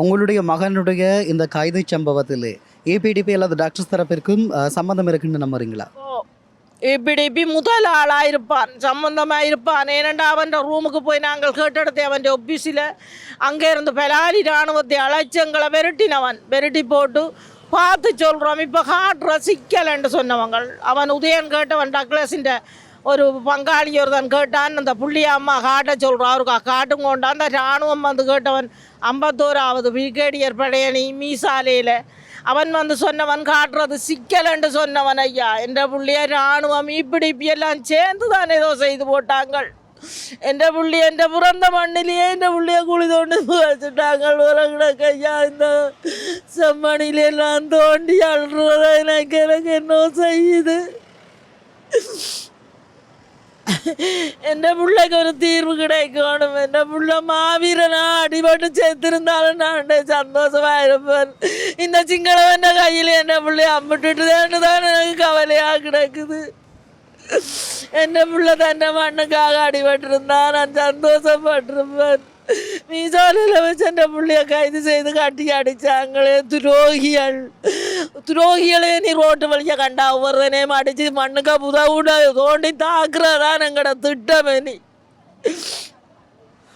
உங்களுடைய மகனுடைய இந்த கைது சம்பவத்தில் ஏபிடிபி அல்லது டாக்டர்ஸ் தரப்பிற்கும் சம்மந்தம் இருக்குன்னு நம்புறீங்களா? ஏபிடிபி முதல் ஆளாக இருப்பான், சம்பந்தமாக இருப்பான். ஏனெண்டா அவன் ரூமுக்கு போய் நாங்கள் கேட்டெடுத்து அவன் ஆஃபீஸில் அங்கே இருந்து பலாரி இராணுவத்தை அழைச்சங்களை விரட்டி போட்டு பார்த்து சொல்கிறோம். இப்போ காட்டுற சிக்கலன்னு சொன்னவங்கள் அவன் உதயன் கேட்டவன் டக்ளஸின் ஒரு பங்காளி ஒருத்தன் கேட்டான். அந்த புள்ளிய அம்மா காட்ட சொல்கிறான். அவருக்கு காட்டும் கொண்டு அந்த இராணுவம் வந்து கேட்டவன் 51வது பிரிகேடியர் படையணி மீசாலையில் அவன் வந்து சொன்னவன் காட்டுறது சிக்கலன்னு சொன்னவன். ஐயா என்ற புள்ளிய இராணுவம் இப்படி எல்லாம் சேர்ந்து தான் ஏதோ செய்து போட்டாங்கள். என்ற புள்ளி என்ற பிறந்த மண்ணிலேயே என்ற புள்ளிய குழி தோண்டி வச்சுட்டாங்க. உலகிடக்கு ஐயா இந்த செம்மணிலெல்லாம் தோண்டி அழுறத எனக்கு என்ன செய்யுது. என் பிள்ளைக்கு ஒரு தீர்வு கிடைக்கணும். என் பிள்ளை மாவீரனா அடிபட்டு சேர்த்திருந்தாலும் நான் சந்தோஷமா இருப்பேன். இந்த சிங்களவன் கையில் என் பிள்ளைய அம்பிட்டுட்டுதேன்னு தான் எனக்கு கவலையாக கிடக்குது. என் பிள்ளை தன்னை மண்ணுக்காக அடிபட்டிருந்தா நான் சந்தோஷப்பட்டிருப்பேன். மீசாலையில் வச்சு என் பிள்ளைய கைது செய்து கட்டி அடித்தாங்களே துரோகிகளே. நீ ரோட்டு வழியாக கண்டா ஒவ்வொருத்தனையும் அடித்து மண்ணுக்கா புதவுட தோண்டி தாக்குறதான் எங்களோட திட்டமே. நீ